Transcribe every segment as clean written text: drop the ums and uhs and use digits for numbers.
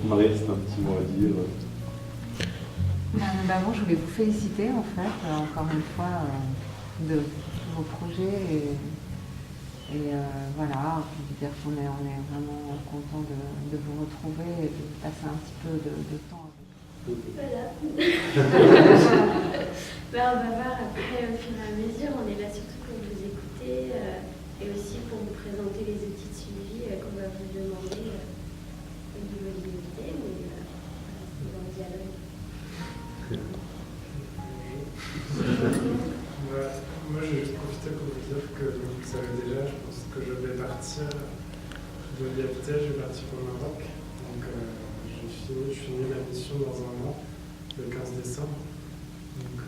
Marie, c'est un petit mot à dire. Moi, je voulais vous féliciter, en fait, encore une fois, de tous vos projets. Voilà, vous dire qu'on est vraiment content de vous retrouver et de passer un petit peu de temps avec vous. Voilà. On va voir après au fur et à mesure. On est là surtout pour vous écouter et aussi pour vous présenter les outils de suivi qu'on va vous demander au niveau de l'unité. Mais c'est dans le dialogue. Moi, je vais juste profiter pour vous dire que vous le savez déjà, je pense que je vais partir de l'IFT, je vais partir au Maroc. Donc, je finis ma mission dans un mois, le 15 décembre. Donc,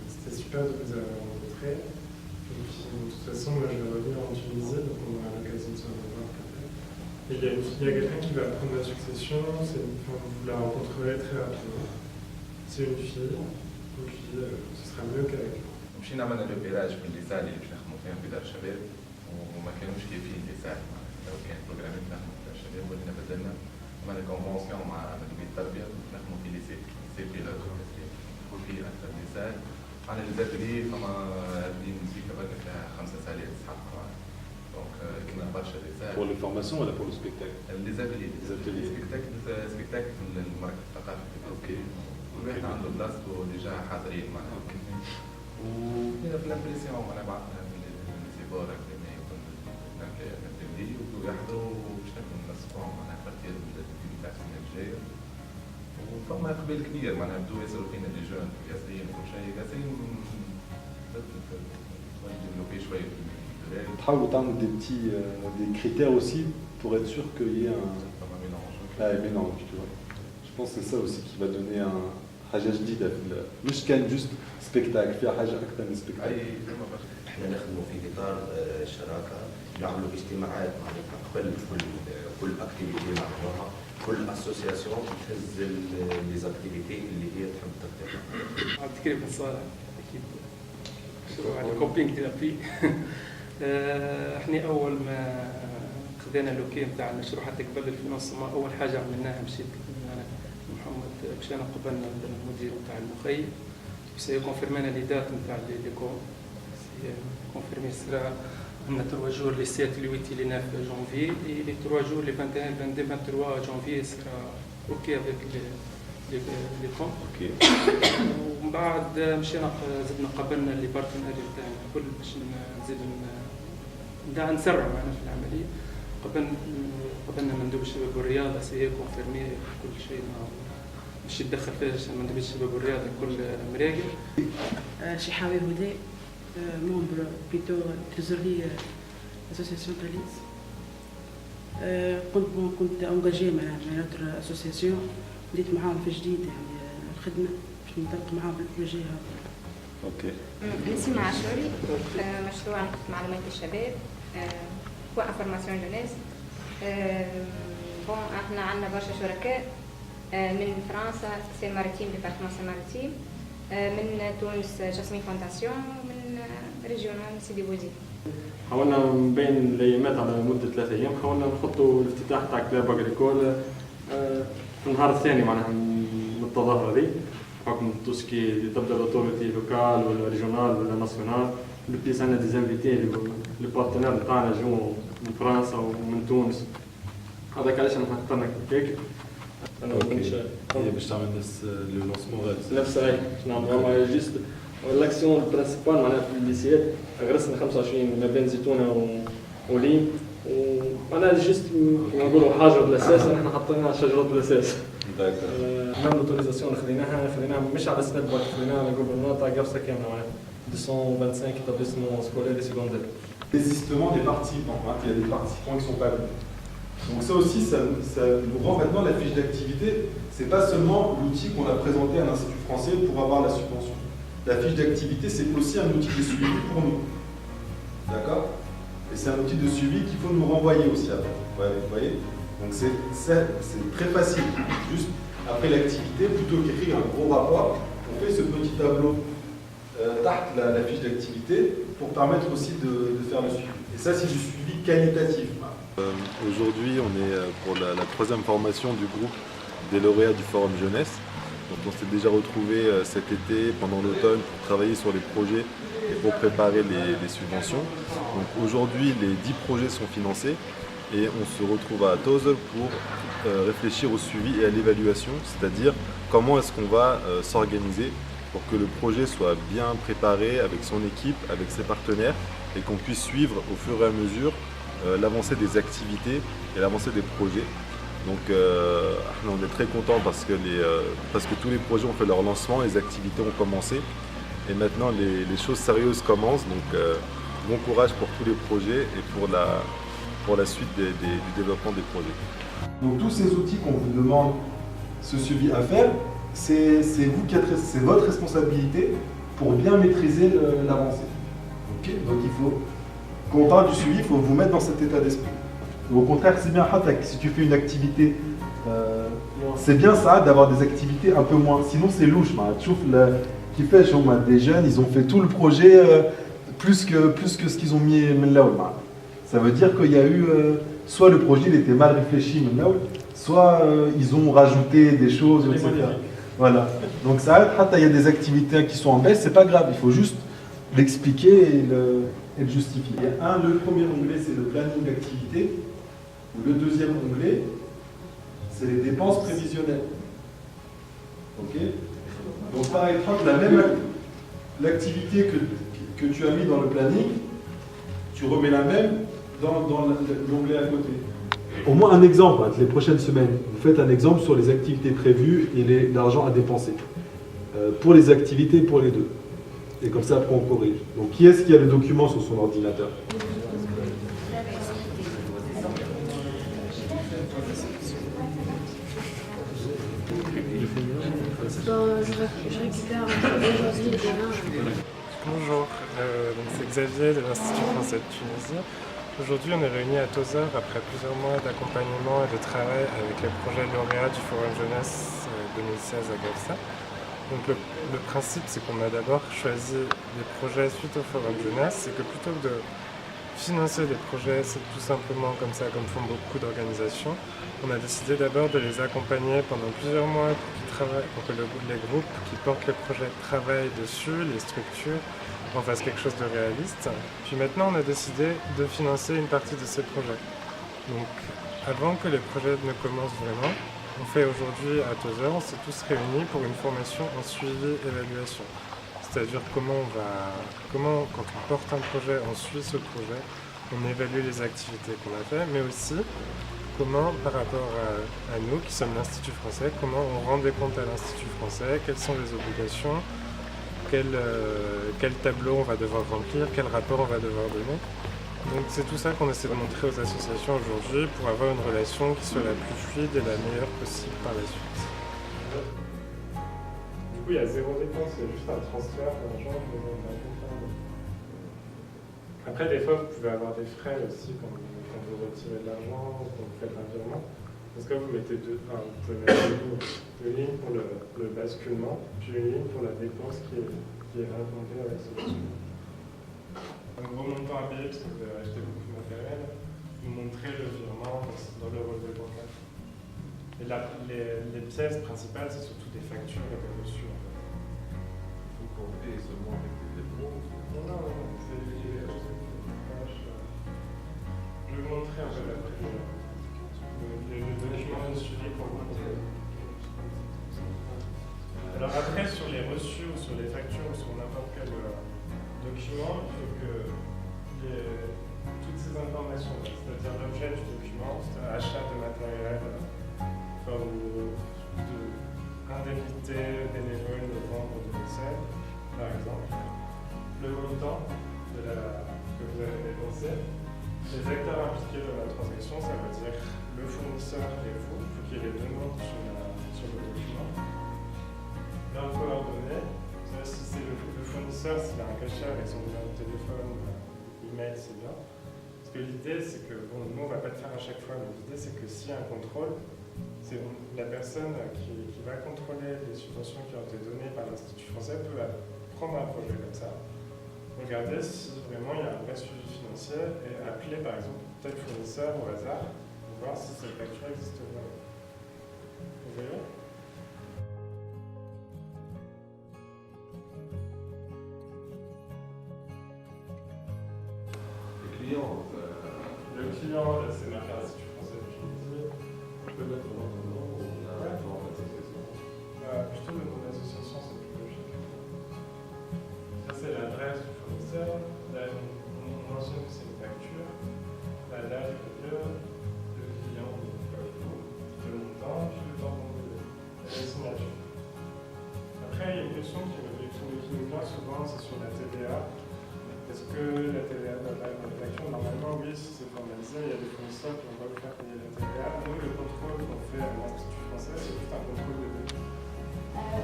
c'était super de vous avoir rencontré. Et puis, de toute façon, moi, je vais revenir en Tunisie, donc on aura l'occasion de se revoir après. Et il y a quelqu'un qui va prendre la succession, vous la rencontrerez très rapidement. C'est une fille, donc ce sera mieux qu'avec moi. مشينا عملنا ريبيراج في اللسان اللي باش نخدموا فيهم في دار الشباب وما كانوش كافيين اللسان لو كان بروجرامات نخدموا في دار الشباب ولينا بدلنا عملنا كونفونسيون مع مديرية التربية نخدموا في ليسي بيلوت وفي أكثر لسان على الزاتري فما هذه موسيقى برك فيها 5 سالات تسحق دونك كنا برشا لسان. Pour les formations ou pour le spectacle? Les ateliers. سبيكتاكل المركز الثقافي. اوكي. كل واحد عنده بلاصته ديجا حاضرين معناها. اوكي. وكنا في الامبريسيون معناها بعثنا في الزيبور كما يكون نبتدي ويحضروا باش نبداو ننسقوهم معناها بارتير تاع السنه الجايه. وفما اقبال كبير معناها بداو يصيروا فينا لي جون ياسرين وكل شيء ياسرين développer شويه في الدراري. تحاولوا تعملوا des critères aussi pour être sûr qu'il y ait un mélange, tu vois. Je pense que c'est ça aussi qui va donner un حاجه جديده مش كان جوست سبيكتاكل فيها حاجه اكثر من سبيكتاكل. احنا نخدموا في اطار شراكه نعملوا اجتماعات معناتها قبل كل اكتيفيتي نعملوها كل اسوسياسيون تهز لي زاكتيفيتي اللي هي تحب تقدمها. عبد الكريم بن صالح اكيد مشروع الكوبينغ ثيرابي. احنا اول ما خذينا اللوكي نتاع المشروع حتى قبل الفينانسمون اول حاجه عملناها مشيت محمد مشينا قبلنا المدير نتاع المخيم سي كونفيرمينا لي دات نتاع لي كون سي كونفيرمي سرا عندنا 3 جور لي 7 لي 8 لي 9 جانفي اي لي 3 جور لي 21 22 23 جانفي سرا اوكي افيك لي كون. اوكي. ومن بعد مشينا زدنا قبلنا لي بارتنير تاعنا الكل باش نزيد نسرع معنا في العمليه. قبلنا مندوب الشباب والرياضه سي كونفيرمي كل شيء باش يتدخل فيه مندوب الشباب والرياضه كل مراقب. شحاوي هدى ممبر بيتو تريزوري اسوسياسيون تاليز. كنت انجاجي مع نوتر اسوسياسيون بديت معاهم في جديد يعني الخدمه باش ننطلق معاهم بالبروجي هذا. اوكي. نسمة عاشوري مشروع معلومات الشباب هو انفورماسيون جونيس. بون احنا عندنا برشا شركاء من فرنسا سي ماريتيم ديبارتمون سي ماريتيم من تونس جاسمين فونداسيون من ريجيونال سيدي بوزيد. حاولنا من بين الايامات على مده 3 ايام حاولنا نحطوا الافتتاح تاع كلاب اغريكول في النهار الثاني معناها من التظاهره هذه بحكم توسكي تبدا لوتوريتي لوكال ولا ريجيونال ولا ناسيونال. بليس عندنا دي انفيتي لي بارتنير نتاعنا جو من فرنسا ومن تونس. هذاك علاش احنا اخترنا هيك. انا هي باش تعمل لو لونسمون نفس هاي باش نعملوا جيست لاكسيون برينسيبال معناها في الليسيات غرسنا 25 ما بين زيتونه وليم وانا جيست كيما نقولوا حجر بالاساس احنا حطينا شجره بالاساس. ميم لوتوريزاسيون خذيناها مش على سناب باك خذيناها على جوجل نوت تاع قفصه كامله معناها 225 établissements scolaires et secondaires. Désistement des participants, hein, il y a des participants qui ne sont pas venus. Donc ça aussi, ça nous rend maintenant la fiche d'activité. C'est pas seulement l'outil qu'on a présenté à l'Institut français pour avoir la subvention. La fiche d'activité, c'est aussi un outil de suivi pour nous. D'accord? Et c'est un outil de suivi qu'il faut nous renvoyer aussi après. Ouais, vous voyez? Donc c'est très facile. Juste après l'activité, plutôt qu'écrire un gros rapport, on fait ce petit tableau la fiche d'activité pour permettre aussi de faire le suivi. Et ça, c'est du suivi qualitatif. Aujourd'hui, on est pour la troisième formation du groupe des lauréats du Forum Jeunesse. Donc on s'est déjà retrouvés cet été, pendant l'automne, pour travailler sur les projets et pour préparer les subventions. Donc aujourd'hui, les 10 projets sont financés et on se retrouve à Tozeur pour réfléchir au suivi et à l'évaluation, c'est-à-dire comment est-ce qu'on va s'organiser pour que le projet soit bien préparé avec son équipe, avec ses partenaires et qu'on puisse suivre au fur et à mesure l'avancée des activités et l'avancée des projets. Donc on est très contents parce que tous les projets ont fait leur lancement, les activités ont commencé et maintenant les choses sérieuses commencent. Donc bon courage pour tous les projets et pour la suite du développement des projets. Donc tous ces outils qu'on vous demande ce suivi à faire, c'est votre responsabilité pour bien maîtriser l'avancée. Okay, donc quand on parle du suivi, il faut vous mettre dans cet état d'esprit. Au contraire, c'est bien, si tu fais une activité, c'est bien ça d'avoir des activités un peu moins. Sinon, c'est louche. Qui fait, des jeunes, ils ont fait tout le projet plus que ce qu'ils ont mis là. Ça veut dire qu'il y a eu, soit le projet il était mal réfléchi, soit ils ont rajouté des choses, etc. Voilà. Donc ça, il y a des activités qui sont en baisse, c'est pas grave. Il faut juste l'expliquer et le justifier. Le premier onglet, c'est le planning d'activité. Le deuxième onglet, c'est les dépenses prévisionnelles. Ok. Donc par exemple, l'activité que tu as mis dans le planning, tu remets la même dans l'onglet à côté. Au moins un exemple, les prochaines semaines, vous faites un exemple sur les activités prévues et l'argent à dépenser. Pour les activités, pour les deux. Et comme ça, après on corrige. Donc qui est-ce qui a le document sur son ordinateur ? Je récupère aujourd'hui et demain. Bonjour, c'est Xavier de l'Institut français de Tunisie. Aujourd'hui, on est réunis à Tozeur après plusieurs mois d'accompagnement et de travail avec les projets lauréats du Forum Jeunesse 2016 à Gafsa. Donc le principe, c'est qu'on a d'abord choisi les projets suite au Forum Jeunesse, c'est que plutôt que de financer des projets, c'est tout simplement comme ça, comme font beaucoup d'organisations, on a décidé d'abord de les accompagner pendant plusieurs mois pour que les groupes qui portent les projets travaillent dessus, les structures, en fassent quelque chose de réaliste. Puis maintenant, on a décidé de financer une partie de ces projets. Donc avant que les projets ne commencent vraiment, on fait aujourd'hui à Tozeur, on s'est tous réunis pour une formation en suivi-évaluation. C'est-à-dire comment, quand on porte un projet, on suit ce projet, on évalue les activités qu'on a fait, mais aussi comment, par rapport à nous qui sommes l'Institut français, comment on rend des comptes à l'Institut français, quelles sont les obligations, quel tableau on va devoir remplir, quel rapport on va devoir donner. Donc c'est tout ça qu'on essaie de montrer aux associations aujourd'hui pour avoir une relation qui soit la plus fluide et la meilleure possible par la suite. Du coup, il y a zéro dépense, c'est juste un transfert d'argent d'un compte. Après, des fois, vous pouvez avoir des frais aussi quand vous retirez de l'argent ou quand vous faites un virement. Parce que vous mettez vous pouvez mettre une ligne pour le basculement, puis une ligne pour la dépense qui est racontée avec ce basculement. Un gros montant à payer parce que vous avez acheté beaucoup de matériel, vous montrez le virement dans le relevé bancaire. Et les pièces principales, c'est surtout des factures et des reçus. En fait. Vous comptez seulement avec des dépôts? Non, c'est les cash. Je vais vous montrer un peu après le document de suivi pour vous. Alors après, sur les reçus ou sur les factures ou sur n'importe quel document, il faut que toutes ces informations, c'est-à-dire l'objet du document, c'est achat de matériel, forme d'indemnité bénévole de vendre de vaisselle, par exemple, le montant que vous avez dépensé, les acteurs impliqués dans la transaction, ça veut dire le fournisseur et vous, il faut qu'il y ait les deux noms sur le document. Leurs coordonnées, si c'est le fournisseur, s'il a un cachet avec son numéro de téléphone, email, c'est bien. Parce que l'idée, c'est que, nous, on ne va pas le faire à chaque fois, mais l'idée, c'est que s'il y a un contrôle, c'est la personne qui va contrôler les subventions qui ont été données par l'Institut français peut prendre un projet comme ça, regardez si vraiment il y a un vrai suivi financier et appeler par exemple tel fournisseur au hasard pour voir si cette facture existe vraiment. Vous voyez? Le client, c'est marqué Institut français de Tunisie. Je peux mettre le nom ou la nom de l'association? Plutôt le nom de l'association, c'est plus logique. Ça, c'est l'adresse du fournisseur. Là, on mentionne que c'est une facture. La date, le lieu, le client, le montant, puis le temps renouvelé. Et la signature. Après, il y a une question qui nous vient souvent, c'est sur la TVA. Est-ce que la TVA doit être dans la facture? Normalement, oui, si c'est formalisé, il y a des fournisseurs qui vont pas vous faire payer la TVA. Nous, le contrôle qu'on fait à l'Institut français, c'est juste un contrôle de données.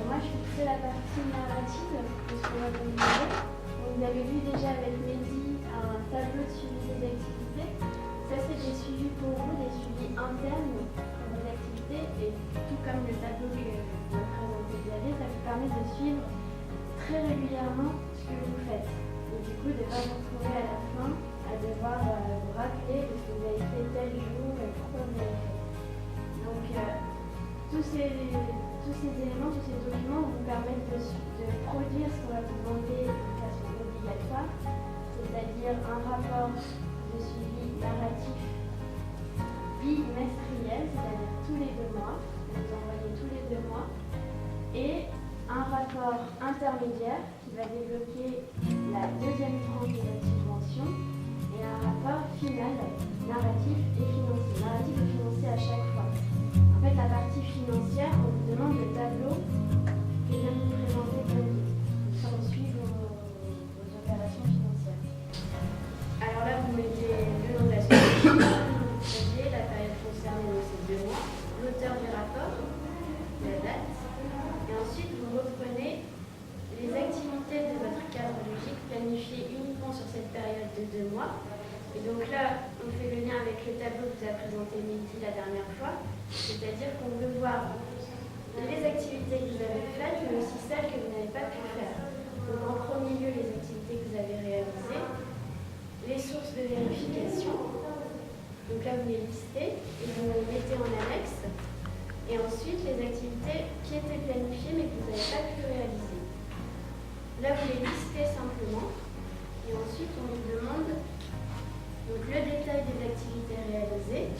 Moi, je suis plutôt la partie narrative de ce qu'on va vous demander. Vous avez vu déjà avec Mehdi un tableau de suivi des activités. Ça, c'est des suivis pour vous, des suivis internes pour vos activités. Et tout comme le tableau que vous présentez Xavier, ça vous permet de suivre très régulièrement ce que vous faites. Et du coup, de ne pas vous retrouver à la fin à devoir vous rappeler de ce que vous avez fait tel jour et pourquoi vous l'avez fait. Donc, tous ces éléments, tous ces documents vous permettent de produire ce qu'on va vous demander de façon obligatoire, c'est-à-dire un rapport de suivi narratif bimestriel, c'est-à-dire tous les 2 mois, vous envoyez tous les 2 mois, et un rapport intermédiaire qui va débloquer la 2e tranche de la subvention et un rapport final narratif et financier. Narratif et financier à chaque fois. En fait, la partie financière, on vous demande le tableau que vient de vous présenter Xavier. Ça, on suit vos opérations financières. Alors là, vous mettez le nom de la société, la période concernée, donc c'est 2 mois, l'auteur du rapport, la date. Et ensuite, vous reprenez les activités de votre cadre logique planifiées uniquement sur cette période de 2 mois. Et donc là, on fait le lien avec le tableau que vous a présenté Mehdi la dernière fois. C'est-à-dire qu'on veut voir les activités que vous avez faites, mais aussi celles que vous n'avez pas pu faire. Donc en premier lieu, les activités que vous avez réalisées, les sources de vérification. Donc là, vous les listez et vous les mettez en annexe. Et ensuite, les activités qui étaient planifiées mais que vous n'avez pas pu réaliser. Là, vous les listez simplement. Et ensuite, on vous demande donc, le détail des activités réalisées.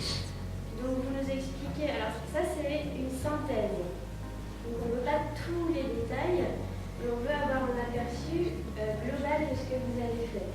Donc, vous nous expliquez. Alors, ça, c'est une synthèse. Donc, on ne veut pas tous les détails, mais on veut avoir un aperçu global de ce que vous avez fait.